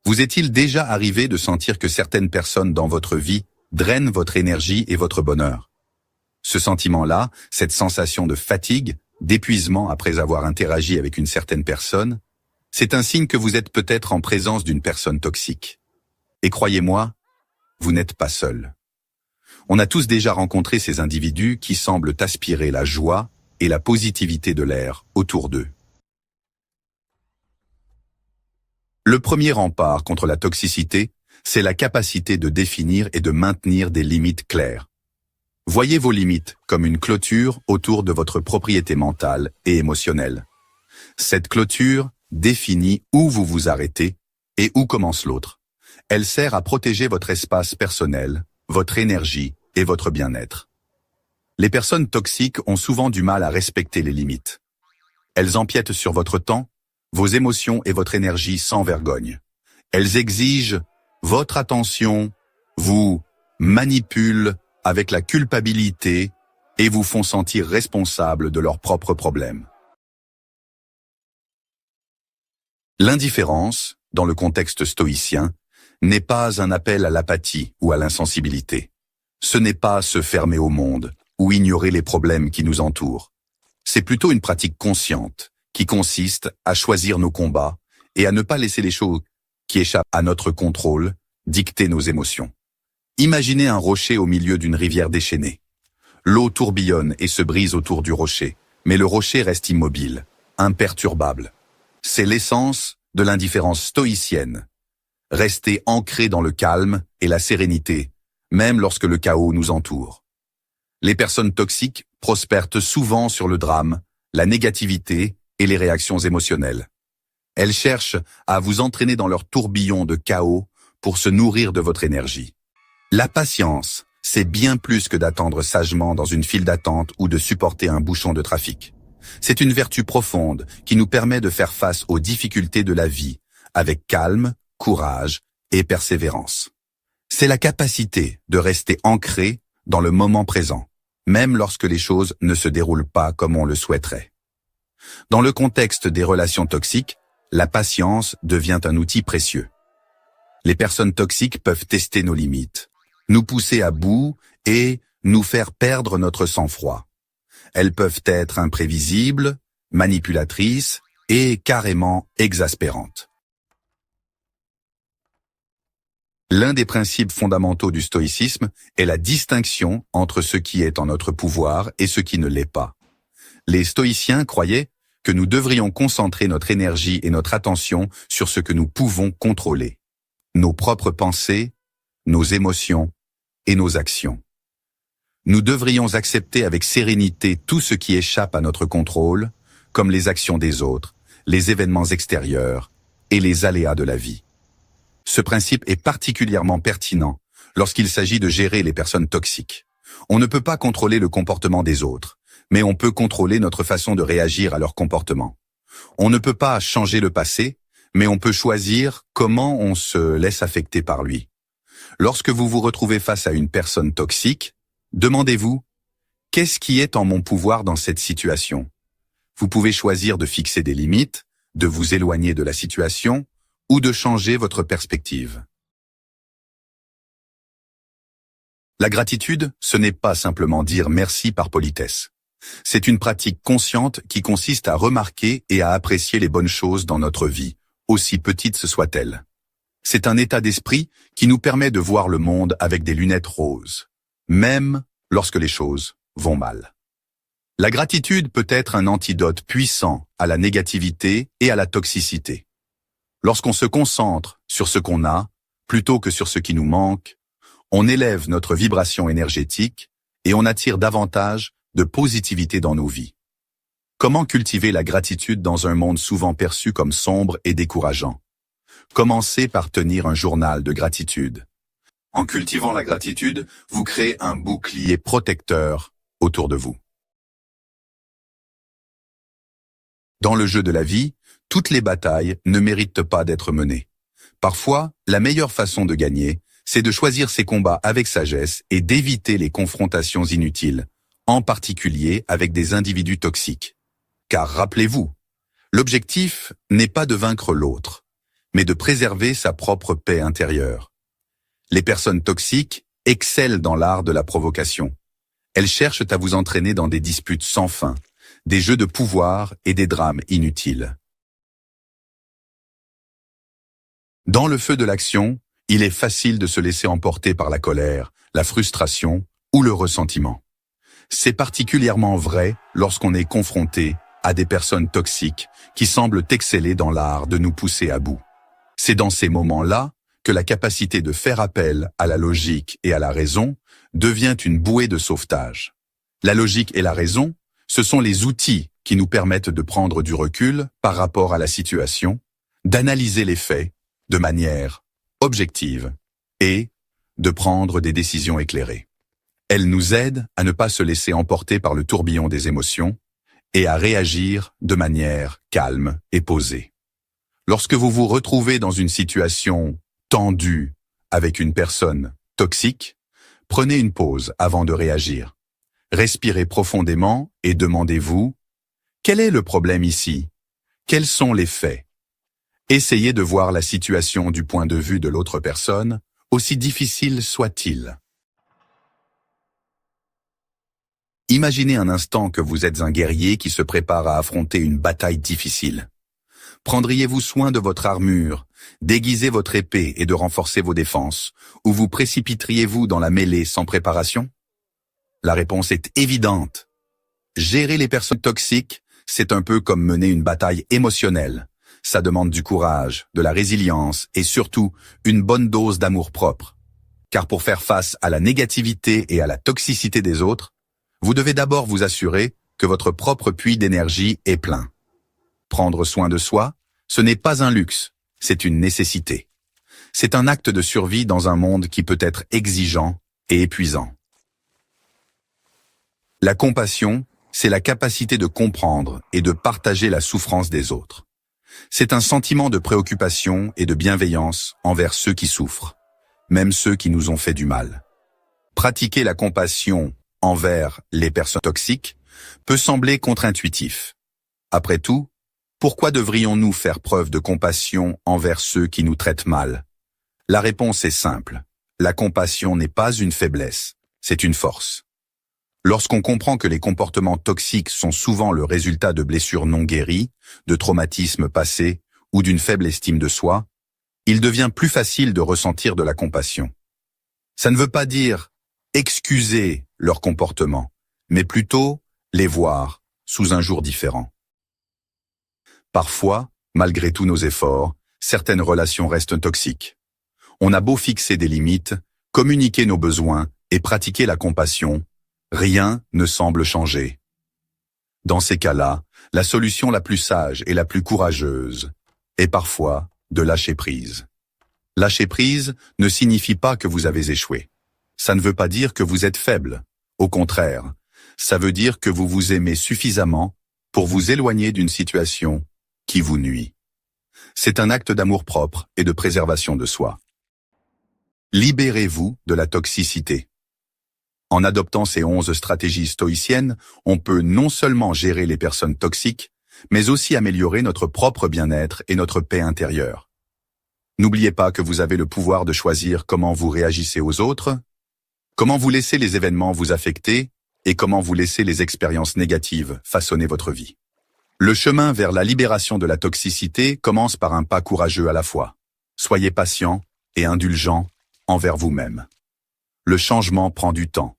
Vous est-il déjà arrivé de sentir que certaines personnes dans votre vie drainent votre énergie et votre bonheur? Ce sentiment-là, cette sensation de fatigue, d'épuisement après avoir interagi avec une certaine personne, c'est un signe que vous êtes peut-être en présence d'une personne toxique. Et croyez-moi, vous n'êtes pas seul. On a tous déjà rencontré ces individus qui semblent aspirer la joie et la positivité de l'air autour d'eux. Le premier rempart contre la toxicité, c'est la capacité de définir et de maintenir des limites claires. Voyez vos limites comme une clôture autour de votre propriété mentale et émotionnelle. Cette clôture définit où vous vous arrêtez et où commence l'autre. Elle sert à protéger votre espace personnel, votre énergie et votre bien-être. Les personnes toxiques ont souvent du mal à respecter les limites. Elles empiètent sur votre temps, vos émotions et votre énergie sans vergogne. Elles exigent votre attention, vous manipulent avec la culpabilité et vous font sentir responsable de leurs propres problèmes. L'indifférence, dans le contexte stoïcien, n'est pas un appel à l'apathie ou à l'insensibilité. Ce n'est pas se fermer au monde ou ignorer les problèmes qui nous entourent. C'est plutôt une pratique consciente qui consiste à choisir nos combats et à ne pas laisser les choses qui échappent à notre contrôle dicter nos émotions. Imaginez un rocher au milieu d'une rivière déchaînée. L'eau tourbillonne et se brise autour du rocher, mais le rocher reste immobile, imperturbable. C'est l'essence de l'indifférence stoïcienne. Rester ancré dans le calme et la sérénité, même lorsque le chaos nous entoure. Les personnes toxiques prospèrent souvent sur le drame, la négativité et les réactions émotionnelles. Elles cherchent à vous entraîner dans leur tourbillon de chaos pour se nourrir de votre énergie. La patience, c'est bien plus que d'attendre sagement dans une file d'attente ou de supporter un bouchon de trafic. C'est une vertu profonde qui nous permet de faire face aux difficultés de la vie avec calme, courage et persévérance. C'est la capacité de rester ancré dans le moment présent, même lorsque les choses ne se déroulent pas comme on le souhaiterait. Dans le contexte des relations toxiques, la patience devient un outil précieux. Les personnes toxiques peuvent tester nos limites, nous pousser à bout et nous faire perdre notre sang-froid. Elles peuvent être imprévisibles, manipulatrices et carrément exaspérantes. L'un des principes fondamentaux du stoïcisme est la distinction entre ce qui est en notre pouvoir et ce qui ne l'est pas. Les stoïciens croyaient que nous devrions concentrer notre énergie et notre attention sur ce que nous pouvons contrôler. Nos propres pensées, nos émotions et nos actions. Nous devrions accepter avec sérénité tout ce qui échappe à notre contrôle, comme les actions des autres, les événements extérieurs et les aléas de la vie. Ce principe est particulièrement pertinent lorsqu'il s'agit de gérer les personnes toxiques. On ne peut pas contrôler le comportement des autres, mais on peut contrôler notre façon de réagir à leur comportement. On ne peut pas changer le passé, mais on peut choisir comment on se laisse affecter par lui. Lorsque vous vous retrouvez face à une personne toxique, demandez-vous, qu'est-ce qui est en mon pouvoir dans cette situation? Vous pouvez choisir de fixer des limites, de vous éloigner de la situation, ou de changer votre perspective. La gratitude, ce n'est pas simplement dire merci par politesse. C'est une pratique consciente qui consiste à remarquer et à apprécier les bonnes choses dans notre vie, aussi petites soient-elles. C'est un état d'esprit qui nous permet de voir le monde avec des lunettes roses, même lorsque les choses vont mal. La gratitude peut être un antidote puissant à la négativité et à la toxicité. Lorsqu'on se concentre sur ce qu'on a, plutôt que sur ce qui nous manque, on élève notre vibration énergétique et on attire davantage de positivité dans nos vies. Comment cultiver la gratitude dans un monde souvent perçu comme sombre et décourageant? Commencez par tenir un journal de gratitude. En cultivant la gratitude, vous créez un bouclier protecteur autour de vous. Dans le jeu de la vie, toutes les batailles ne méritent pas d'être menées. Parfois, la meilleure façon de gagner, c'est de choisir ses combats avec sagesse et d'éviter les confrontations inutiles, en particulier avec des individus toxiques. Car rappelez-vous, l'objectif n'est pas de vaincre l'autre, mais de préserver sa propre paix intérieure. Les personnes toxiques excellent dans l'art de la provocation. Elles cherchent à vous entraîner dans des disputes sans fin, des jeux de pouvoir et des drames inutiles. Dans le feu de l'action, il est facile de se laisser emporter par la colère, la frustration ou le ressentiment. C'est particulièrement vrai lorsqu'on est confronté à des personnes toxiques qui semblent exceller dans l'art de nous pousser à bout. C'est dans ces moments-là que la capacité de faire appel à la logique et à la raison devient une bouée de sauvetage. La logique et la raison, ce sont les outils qui nous permettent de prendre du recul par rapport à la situation, d'analyser les faits de manière objective et de prendre des décisions éclairées. Elles nous aident à ne pas se laisser emporter par le tourbillon des émotions et à réagir de manière calme et posée. Lorsque vous vous retrouvez dans une situation tendue avec une personne toxique, prenez une pause avant de réagir. Respirez profondément et demandez-vous « Quel est le problème ici? Quels sont les faits ?» Essayez de voir la situation du point de vue de l'autre personne, aussi difficile soit-il. Imaginez un instant que vous êtes un guerrier qui se prépare à affronter une bataille difficile. Prendriez-vous soin de votre armure, d'aiguiser votre épée et de renforcer vos défenses, ou vous précipiteriez-vous dans la mêlée sans préparation? La réponse est évidente. Gérer les personnes toxiques, c'est un peu comme mener une bataille émotionnelle. Ça demande du courage, de la résilience et surtout une bonne dose d'amour-propre. Car pour faire face à la négativité et à la toxicité des autres, vous devez d'abord vous assurer que votre propre puits d'énergie est plein. Prendre soin de soi, ce n'est pas un luxe, c'est une nécessité. C'est un acte de survie dans un monde qui peut être exigeant et épuisant. La compassion, c'est la capacité de comprendre et de partager la souffrance des autres. C'est un sentiment de préoccupation et de bienveillance envers ceux qui souffrent, même ceux qui nous ont fait du mal. Pratiquer la compassion envers les personnes toxiques peut sembler contre-intuitif. Après tout, pourquoi devrions-nous faire preuve de compassion envers ceux qui nous traitent mal? La réponse est simple. La compassion n'est pas une faiblesse, c'est une force. Lorsqu'on comprend que les comportements toxiques sont souvent le résultat de blessures non guéries, de traumatismes passés ou d'une faible estime de soi, il devient plus facile de ressentir de la compassion. Ça ne veut pas dire excuser leur comportement, mais plutôt les voir sous un jour différent. Parfois, malgré tous nos efforts, certaines relations restent toxiques. On a beau fixer des limites, communiquer nos besoins et pratiquer la compassion, rien ne semble changer. Dans ces cas-là, la solution la plus sage et la plus courageuse est parfois de lâcher prise. Lâcher prise ne signifie pas que vous avez échoué. Ça ne veut pas dire que vous êtes faible. Au contraire, ça veut dire que vous vous aimez suffisamment pour vous éloigner d'une situation qui vous nuit. C'est un acte d'amour-propre et de préservation de soi. Libérez-vous de la toxicité. En adoptant ces 11 stratégies stoïciennes, on peut non seulement gérer les personnes toxiques, mais aussi améliorer notre propre bien-être et notre paix intérieure. N'oubliez pas que vous avez le pouvoir de choisir comment vous réagissez aux autres, comment vous laissez les événements vous affecter et comment vous laissez les expériences négatives façonner votre vie. Le chemin vers la libération de la toxicité commence par un pas courageux à la fois. Soyez patient et indulgent envers vous-même. Le changement prend du temps.